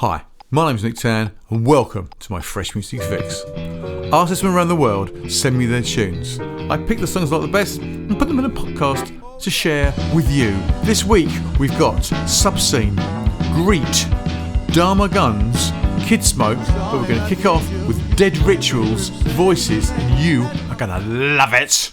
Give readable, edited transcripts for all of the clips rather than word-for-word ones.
Hi, my name's Nick Tann and welcome to my Fresh Music Fix. Artists from around the world send me their tunes. I pick the songs I like the best and put them in a podcast to share with you. This week we've got Rituals-Subscene-Grete-Dharma, Guns-Kidsmoke, but we're going to kick off with Dead Rituals, Voices, and you are going to love it.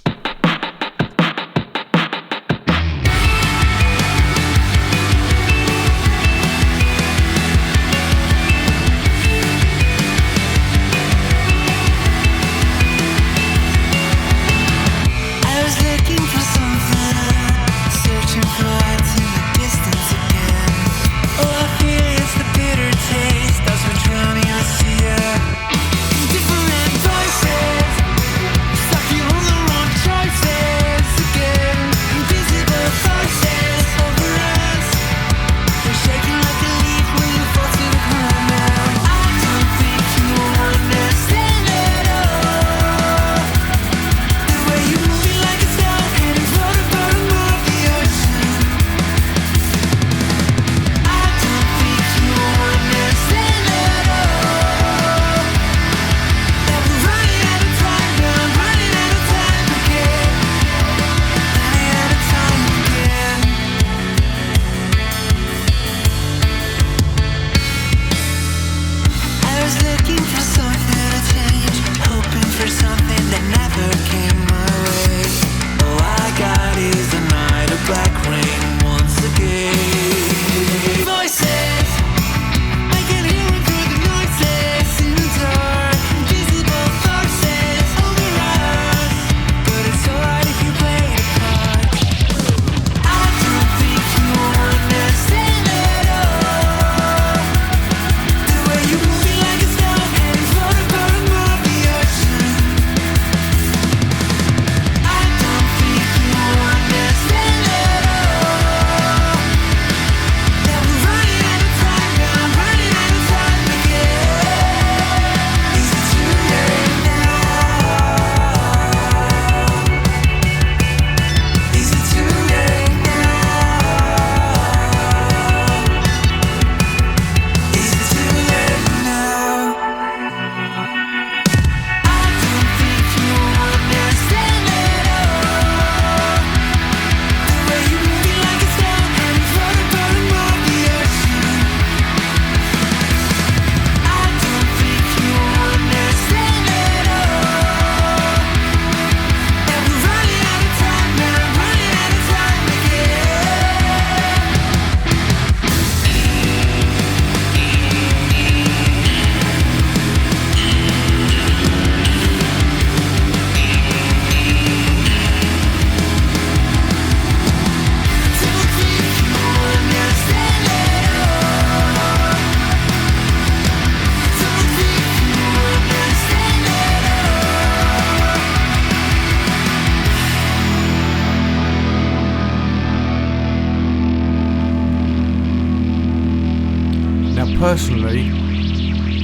Personally,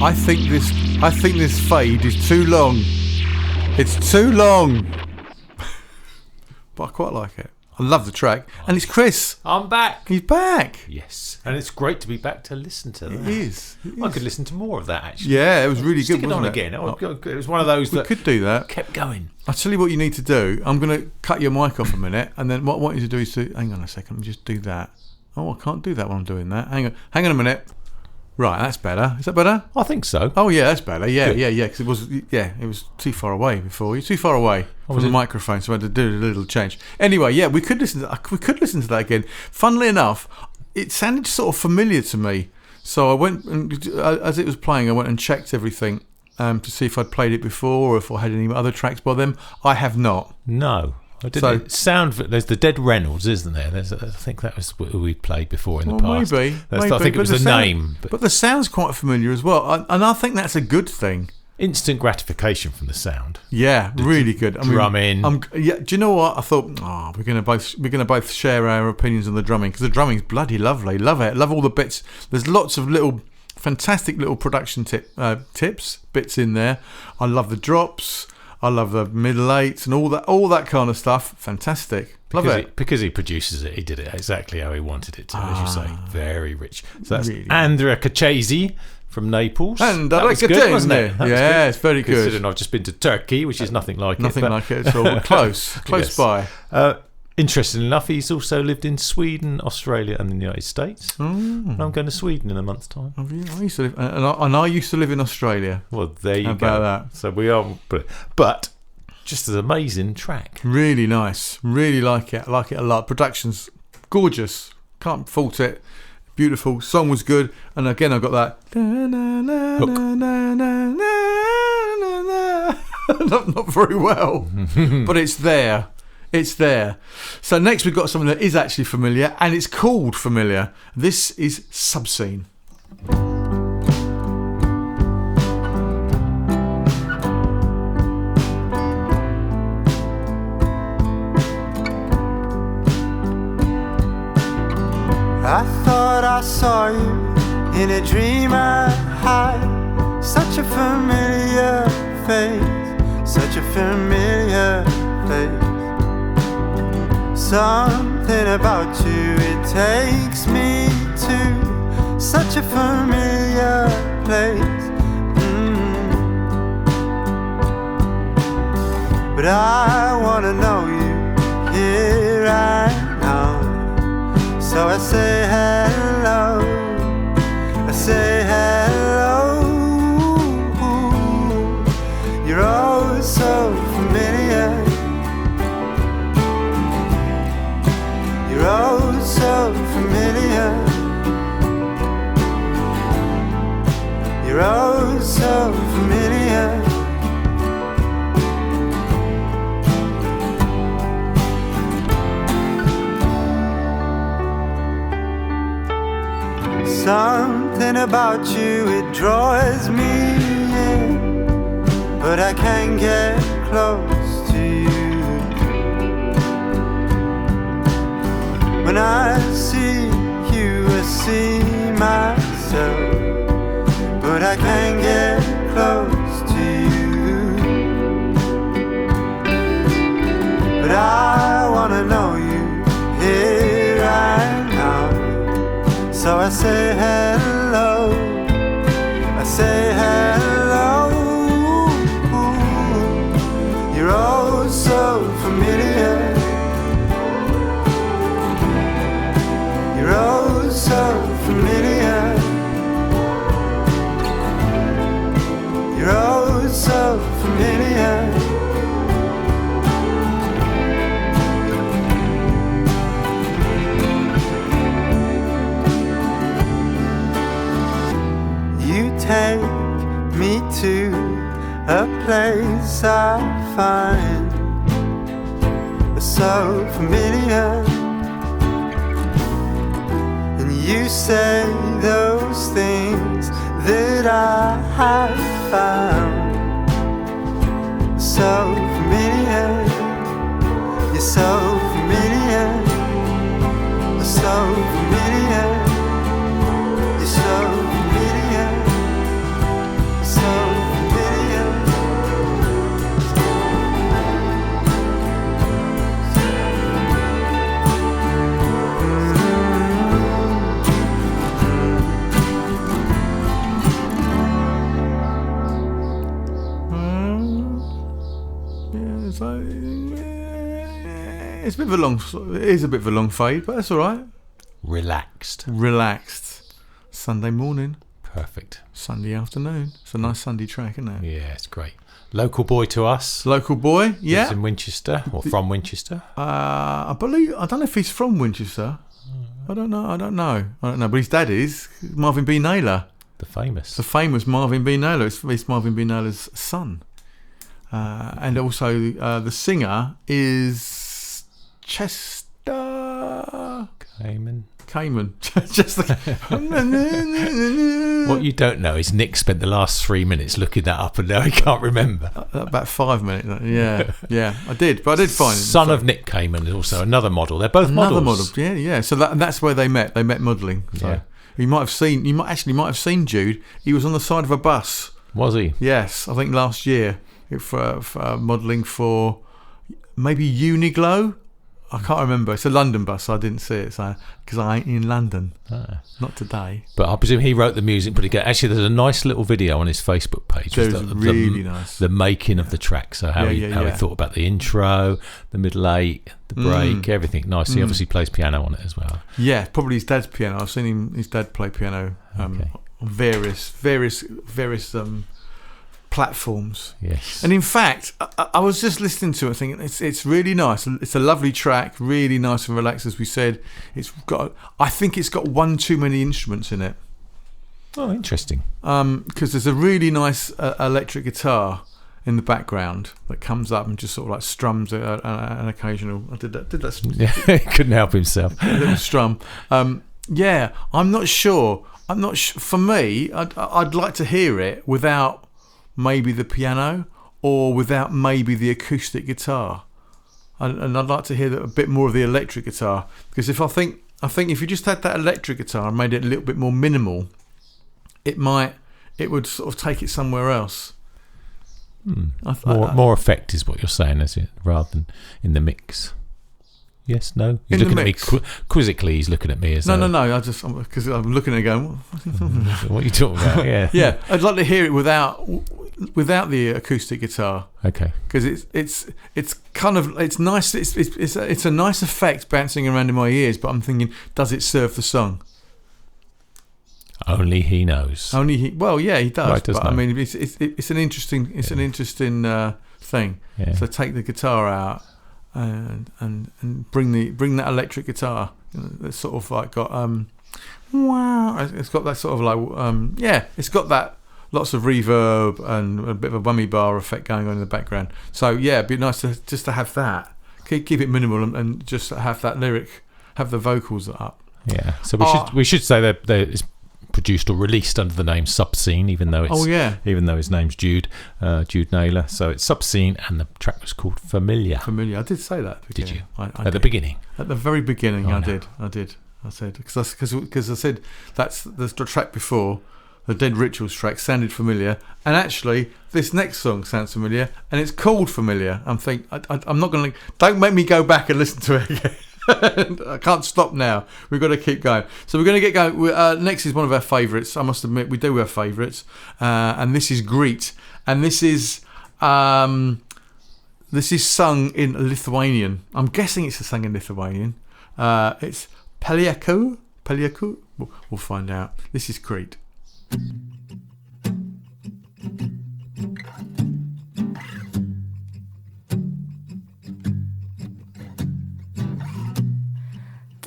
I think this fade is too long. It's too long. But I quite like it. I love the track. And it's Chris. I'm back. He's back. Yes. And it's great to be back to listen to that. It is. I could listen to more of that, actually. Yeah, it was really good, wasn't it? Again. It was one of those that could do that. Kept going. I'll tell you what you need to do. I'm going to cut your mic off a minute, and then what I want you to do is hang on a second, let me just do that. Oh, I can't do that when I'm doing that. Hang on a minute. Right, that's better. Is that better? I think so. Oh yeah, that's better. Yeah, because it was too far away before. You're too far away from the microphone, so I had to do a little change. Anyway, yeah, we could listen to that again. Funnily enough, it sounded sort of familiar to me. So I went and as it was playing, I went and checked everything to see if I'd played it before or if I had any other tracks by them. I have not. No. I didn't there's the Dead Reynolds, isn't there? I think that was what we played before in the past. Maybe. I think it was the name. But the sound's quite familiar as well. And I think that's a good thing. Instant gratification from the sound. Yeah, really good. Drumming. Do you know what? I thought, we're going to both share our opinions on the drumming, because the drumming's bloody lovely. Love it. Love all the bits. There's lots of little fantastic little production bits in there. I love the drops. I love the middle eights and all that kind of stuff. Fantastic. Love it. Because he produces it, he did it exactly how he wanted it to, as you say. Very rich. So that's really Andrea Cacchesi from Naples. And that was good, wasn't it? Yeah, it's very good. Considering I've just been to Turkey, which is nothing like it at all. Close by. Interestingly enough, he's also lived in Sweden, Australia, and the United States. And I'm going to Sweden in a month's time. Oh, yeah, I used to live, and I used to live in Australia. Well, there you go. About that. So we are, but just an amazing track. Really nice. Really like it. I like it a lot. Production's gorgeous. Can't fault it. Beautiful. Song was good. And again, I got that hook. Not very well, but it's there. It's there. So next we've got something that is actually familiar, and it's called Familiar. This is Subscene. I thought I saw you in a dream I had. Such a familiar face, such a familiar face. Something about you, it takes me to such a familiar place. But I wanna know you here right now. So I say hello, I say hello. You're oh so familiar. You're oh so familiar. You're oh so familiar. Something about you, it draws me in, but I can't get close to you. When I see you, I see myself, but I can't get close to you. But I wanna know you here right now. So I say hello, I say hello. You're oh so familiar. You're oh so familiar. You're oh so familiar. You take me to a place I find so familiar. You say those things that I have found so familiar. You're so familiar. You're so familiar. You're so familiar. You're so familiar. It's a bit of a long. It is a bit of a long fade, but that's all right. Relaxed. Sunday morning. Perfect. Sunday afternoon. It's a nice Sunday track, isn't it? Yeah, it's great. Local boy to us. Local boy, yeah. Lives in Winchester, or from Winchester. I believe. I don't know if he's from Winchester. I don't know. But his dad is Marvin B. Naylor. The famous Marvin B. Naylor. It's Marvin B. Naylor's son. And also the singer is Chester Cayman. What you don't know is Nick spent the last 3 minutes looking that up, and now he can't remember. About 5 minutes. Yeah. I did find it. Son of Nick Cayman is also another model. They're both models. Yeah. So that's where they met. They met modelling. So yeah. You might have seen Jude. He was on the side of a bus. Was he? Yes, I think last year. for modelling for maybe Uniglow. I can't remember. It's a London bus, so I didn't see it. So because I ain't in London, not today. But I presume he wrote the music pretty good. Actually, there's a nice little video on his Facebook page. There's really nice. The making of the track. So how he thought about the intro, the middle eight, the break, everything. Nice. He obviously plays piano on it as well. Yeah, probably his dad's piano. I've seen his dad play piano on various platforms. Yes. And in fact, I was just listening to it thinking it's really nice. It's a lovely track, really nice and relaxed, as we said. I think it's got one too many instruments in it. Oh, interesting. Because there's a really nice electric guitar in the background that comes up and just sort of like strums an occasional. I did that. Yeah, he couldn't help himself. A little strum. Yeah, I'm not sure. For me, I'd like to hear it without maybe the piano or without maybe the acoustic guitar, and I'd like to hear a bit more of the electric guitar, because I think if you just had that electric guitar and made it a little bit more minimal, it would sort of take it somewhere else. More effect is what you're saying, is it, rather than in the mix? Yes, no. He's looking at me quizzically. He's looking at me as no. Because I'm looking at it going, what are you talking about? Yeah, yeah. I'd like to hear it without the acoustic guitar. Okay. Because it's kind of nice. It's a nice effect bouncing around in my ears. But I'm thinking, does it serve the song? Only he knows. Well, yeah, he does. Right, but know. I mean, it's an interesting thing. Yeah. So take the guitar out. And bring that electric guitar. It's sort of like got it's got that sort of like it's got that lots of reverb and a bit of a whammy bar effect going on in the background. So yeah, it'd be nice to have that. Keep it minimal and just have that lyric, have the vocals up. Yeah. So we should say that it's produced or released under the name Subscene, even though his name's Jude Naylor. So it's Subscene, and the track was called Familiar. I did say that. Did you? At the beginning? At the very beginning, I did. I said because I said that's the track before. The Dead Rituals track sounded familiar, and actually this next song sounds familiar, and it's called Familiar. I'm not going to. Don't make me go back and listen to it again. I can't stop now. We've got to keep going. So we're going to get going. Next is one of our favourites. I must admit, we do have favourites, and this is Grete, and this is sung in Lithuanian. I'm guessing it's sung in Lithuanian. It's PALIEKU. PALIEKU. We'll find out. This is Grete.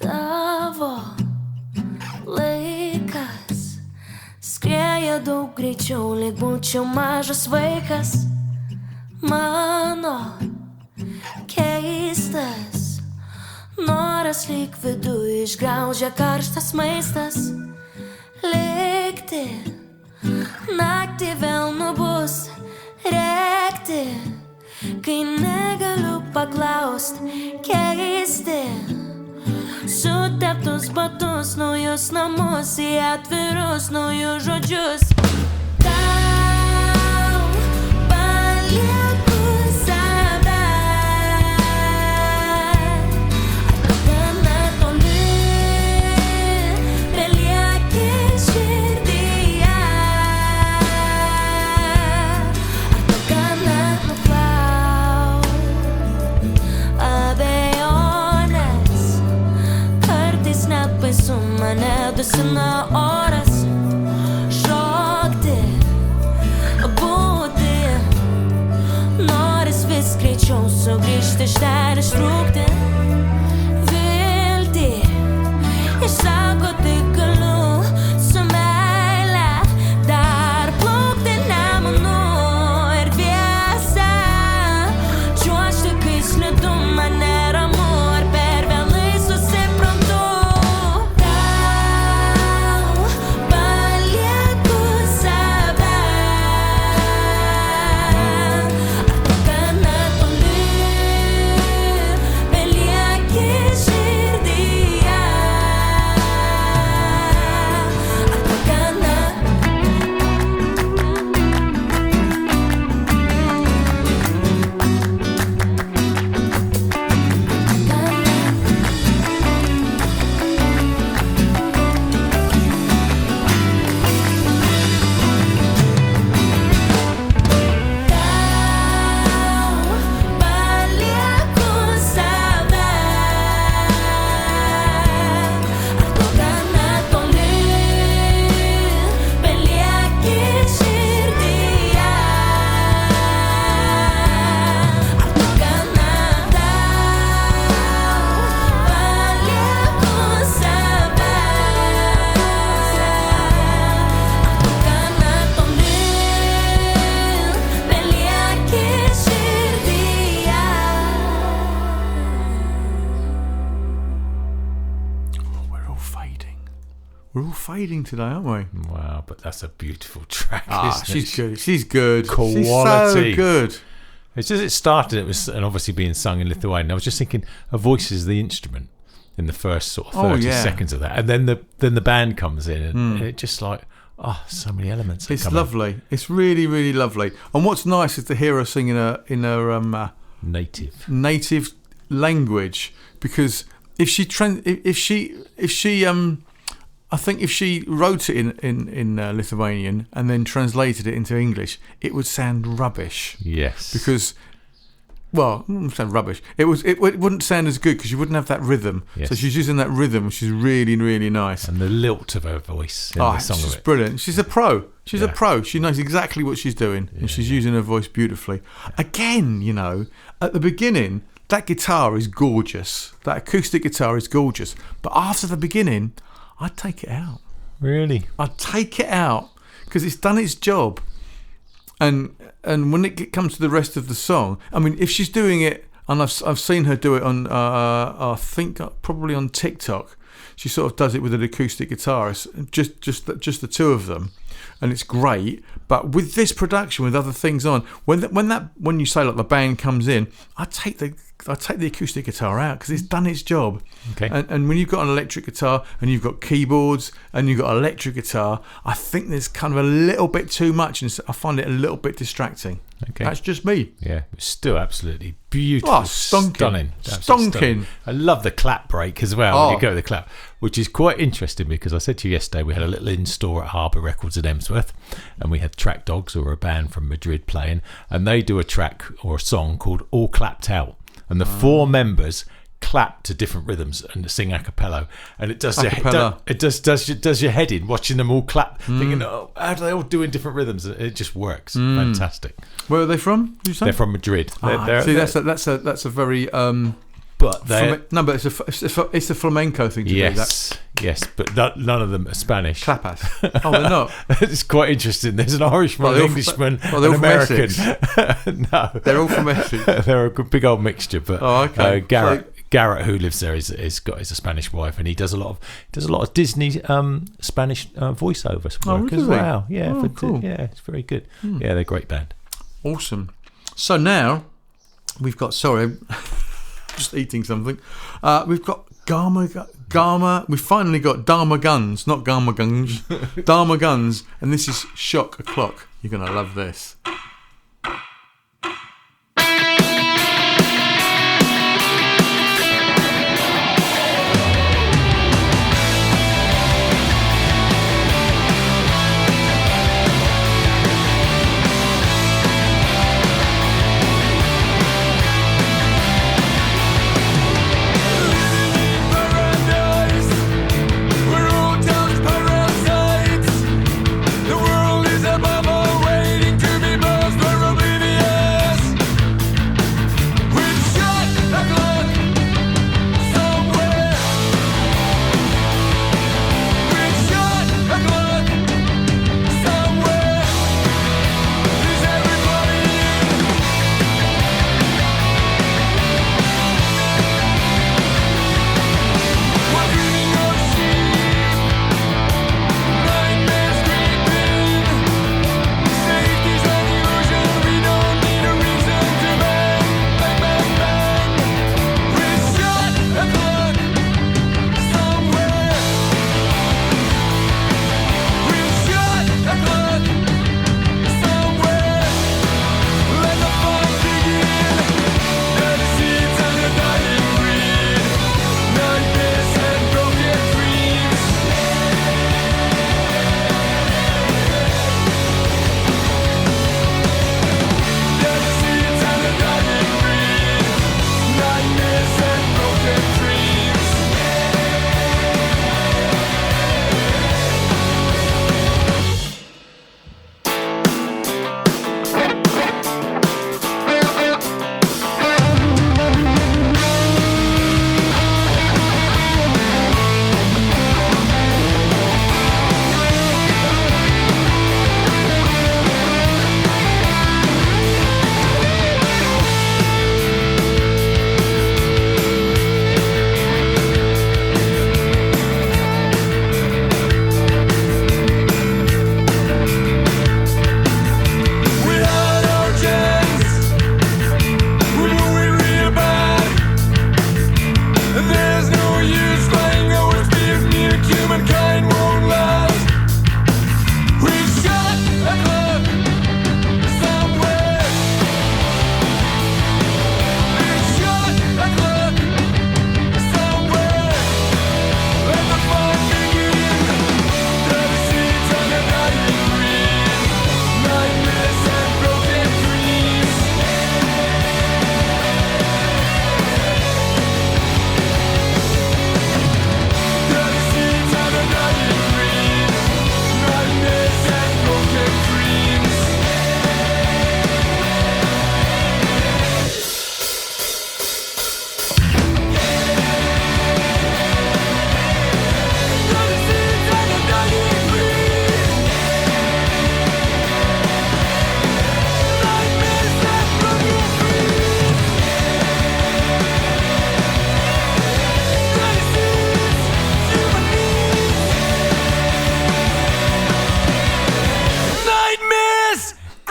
Tavo laikas skrieja daug greičiau, lyg būčiau mažas vaikas. Mano keistas noras lyg viduj išgraužia karštas maistas. Likti naktį vėl nubus rėkti, kai negaliu paklaust, keisti suteptus batus, naujus namus į atvirus naujus žodžius. Tau palieku save, gana toli, belieki širdyje, gana nuplaut abejonės. Kartais net baisu, mane dusina oras, šokti, būti, noris vis greičiau sugrįžti, iš ten ištrūkti, viltį išsaugoti galiu, su meile dar plaukti nemunu ir dviese, čiuožti, kai slidu, man neramu ir per vėlai susiprantu. Tau palieku save, gana toli, belieki širdyje, fading today, aren't we? Wow, but that's a beautiful track. She's good. She's good. Quality. She's so good. It's just it started. It was and obviously being sung in Lithuanian. I was just thinking, a voice is the instrument in the first sort of 30 seconds of that, and then the band comes in, and it just like so many elements. It's lovely. It's really, really lovely. And what's nice is to hear her sing in her native language, because I think if she wrote it in Lithuanian and then translated it into English, it would sound rubbish. Yes. Because, well, it wouldn't sound rubbish. It wouldn't sound as good because you wouldn't have that rhythm. Yes. So she's using that rhythm, which is really, really nice. And the lilt of her voice in the song she's of it. Brilliant. She's a pro. She's a pro. She knows exactly what she's doing, and she's using her voice beautifully. Again, at the beginning, that guitar is gorgeous. That acoustic guitar is gorgeous. But after the beginning, I'd take it out. Really? I'd take it out because it's done its job. And when it comes to the rest of the song, I mean, if she's doing it, and I've seen her do it on, I think probably on TikTok, she sort of does it with an acoustic guitarist, just the two of them, and it's great. But with this production, with other things on, when you say like the band comes in, I take the acoustic guitar out because it's done its job. Okay. And when you've got an electric guitar and you've got keyboards and you've got electric guitar, I think there's kind of a little bit too much, and I find it a little bit distracting. Okay. That's just me. Yeah, it's still absolutely beautiful. Stonking. Stunning. I love the clap break as well when you go to the clap, which is quite interesting because I said to you yesterday we had a little in-store at Harbour Records at Emsworth, and we had Track Dogs, or a band from Madrid, playing, and they do a track or a song called All Clapped Out, and the four members clap to different rhythms and sing a cappella, and it does does your head in watching them all clap, thinking, how are they all doing different rhythms? It just works. Fantastic. Where are they from? Did you say? They're from Madrid. That's a very but it's a flamenco thing to do that. Yes, but none of them are Spanish. Clapas. Oh, they're not. It's quite interesting. There's an Irishman, an Englishman, an American. No, they're all from Essex. They're a big old mixture. But okay. Garrett, who lives there, is a Spanish wife, and he does a lot of Disney Spanish voiceovers work as well. Yeah, cool. Yeah, it's very good. Yeah, they're a great band. Awesome. So now we've got. Sorry, just eating something. We've got Dharma. We finally got Dharma Guns, not Dharma Guns. Dharma Guns, and this is Shock O'Clock. You're gonna love this. The world is above all, waiting to be born.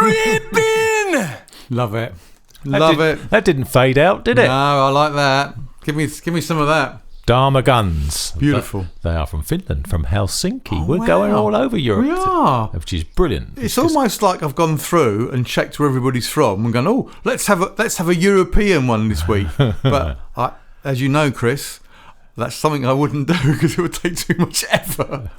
Breathe in. Love it. Love it. That didn't fade out, did it? No, I like that. Give me some of that. Dharma Guns. Beautiful. They are from Finland, from Helsinki. Oh, We're wow. going all over Europe. We are. Which is brilliant. It's almost like I've gone through and checked where everybody's from and gone, oh, let's have a European one this week. But as you know, Chris, that's something I wouldn't do because it would take too much effort.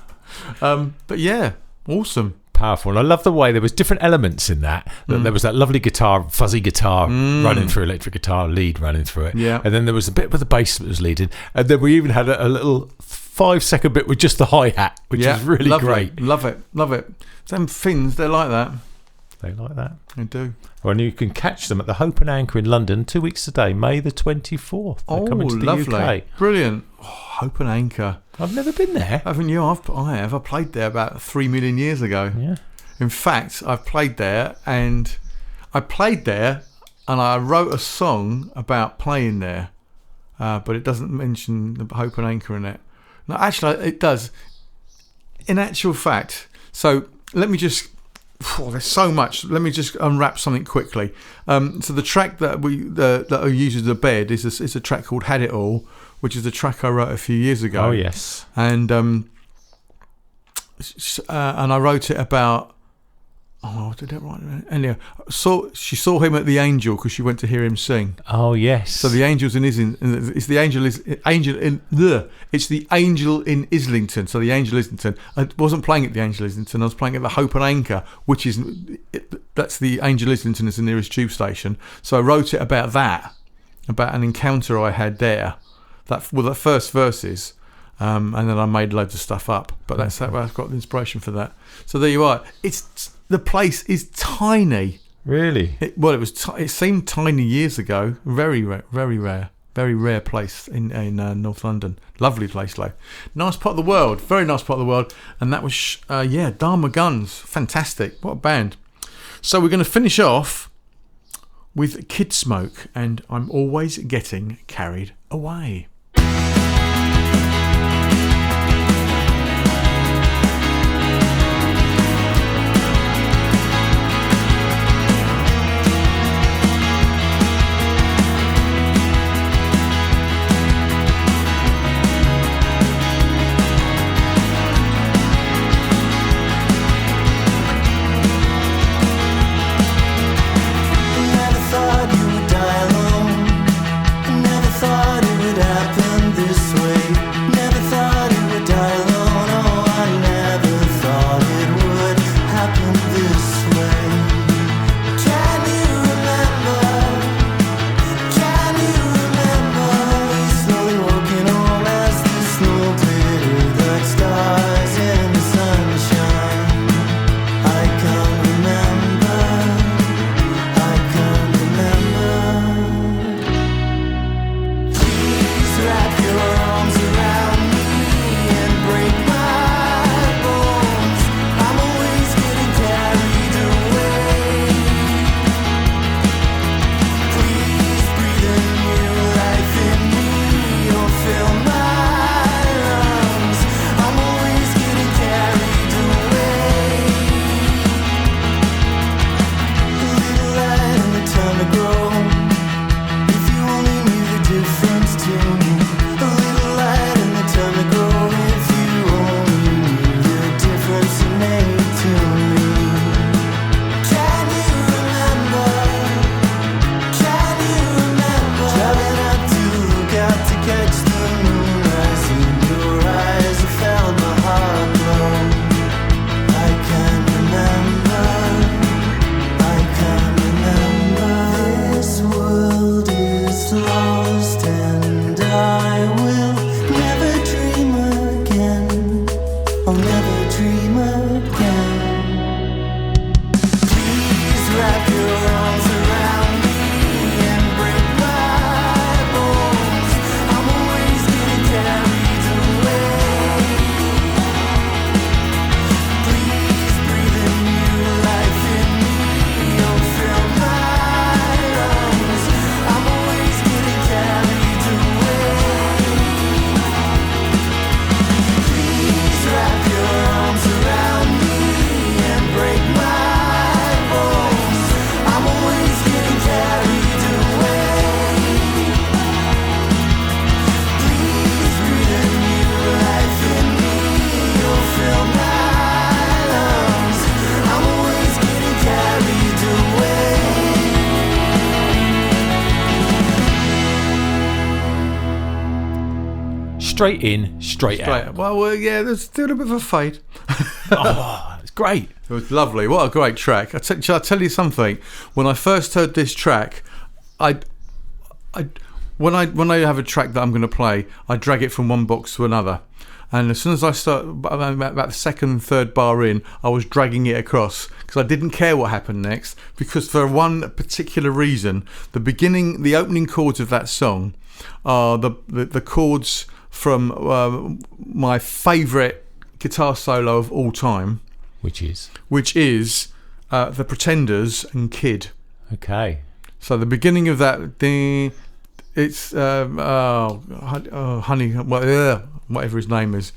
But yeah, awesome. Powerful. And I love the way there was different elements in that. There was that lovely guitar, fuzzy guitar running through, electric guitar lead running through it. Yeah. And then there was a bit with the bass that was leading. And then we even had a little 5-second bit with just the hi-hat, which is really great. Love it. Them Finns, they're like that. They like that. They do. And you can catch them at the Hope and Anchor in London 2 weeks today, May the 24th. They're coming to the lovely. UK. Brilliant. Oh, Hope and Anchor. I've never been there. Haven't you? I have. I played there about 3 million years ago. Yeah. In fact, I've played there and I wrote a song about playing there, but it doesn't mention the Hope and Anchor in it. No, actually, it does. In actual fact, so let me just... there's so much. Let me just unwrap something quickly. So the track that I use as a bed is a track called Had It All, which is a track I wrote a few years ago. Oh, yes. And I wrote it about... Oh, did I write it? Anyway, she saw him at the Angel because she went to hear him sing. Oh, yes. So the Angel's it's the Angel in Islington. So the Angel Islington. I wasn't playing at the Angel Islington. I was playing at the Hope and Anchor, which is that's the Angel Islington is the nearest tube station. So I wrote it about that, about an encounter I had there. The first verses. And then I made loads of stuff up. But that's how I got the inspiration for that. So there you are. The place is tiny. Really? It seemed tiny years ago. Very rare, very rare place in North London. Lovely place, though. Nice part of the world. Very nice part of the world. And that was Dharma Guns. Fantastic. What a band. So we're going to finish off with Kidsmoke and I'm Always Getting Carried Away. Never thought it would happen. straight in, straight out. Well, yeah, there's still a bit of a fade. Oh, it's great. It was lovely. What a great track. Shall I tell you something? When I first heard this track, when I have a track that I'm going to play, I drag it from one box to another. And as soon as I start, about the second, third bar in, I was dragging it across because I didn't care what happened next. Because for one particular reason, the opening chords of that song are the chords from my favourite guitar solo of all time, which is The Pretenders and Kid. Okay. So the beginning of that thing, it's Honey, whatever his name is,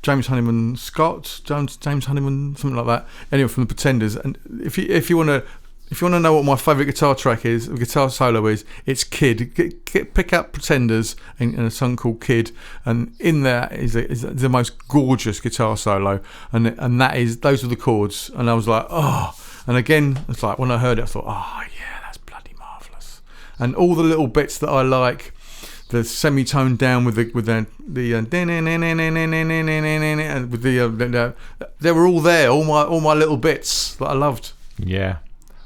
James Honeyman Scott, James Honeyman, something like that. Anyway, from the Pretenders. And if you want to know what my favourite guitar solo is, it's Kid. Pick up Pretenders and a song called Kid, and in there is the most gorgeous guitar solo, and those are the chords. And I was like, oh. And again, it's like when I heard it, I thought, oh yeah, that's bloody marvellous. And all the little bits that I like, the semitone down with the they were all there, all my little bits that I loved. Yeah.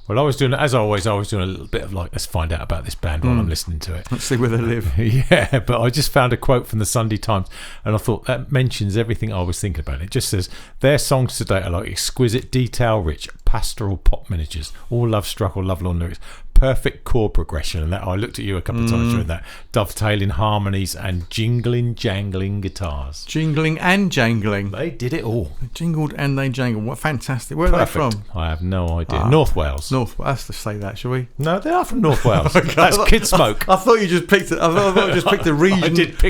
Well, I was doing a little bit of let's find out about this band while I'm listening to it. Let's see where they live. Yeah, but I just found a quote from the Sunday Times, and I thought that mentions everything I was thinking about. It just says, their songs today are like exquisite, detail-rich, pastoral pop miniatures, all love-struck or love-lorn lyrics, perfect chord progression, and that I looked at you a couple of times during that, dovetailing harmonies and jangling guitars. Jingling and jangling. They did it all. They jingled and they jangled. What fantastic. Where are they from? I have no idea. North Wales. Let's just say that, shall we? No, they are from North Wales. Okay. That's Kidsmoke. I thought you just picked it. I thought you just picked the region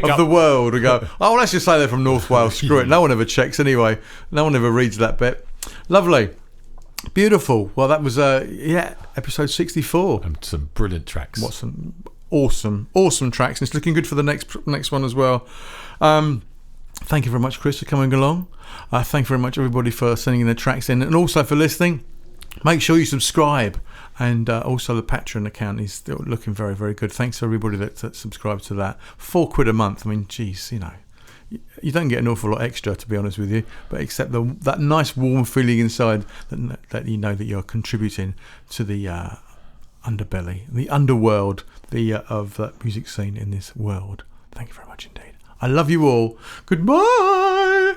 of the world and go, oh, let's just say they're from North Wales. Screw it. No one ever checks anyway. No one ever reads that bit. Lovely. Beautiful. Well, that was episode 64. And some brilliant tracks. What some awesome tracks. And it's looking good for the next one as well. Thank you very much, Chris, for coming along. Thank you very much, everybody, for sending their tracks in, and also for listening. Make sure you subscribe, and also the Patreon account is still looking very, very good. Thanks to everybody that subscribed to that. £4 a month. I mean, geez, you don't get an awful lot extra, to be honest with you, but except that nice warm feeling inside that you know that you're contributing to the underbelly, the underworld, of that music scene in this world. Thank you very much indeed. I love you all. Goodbye.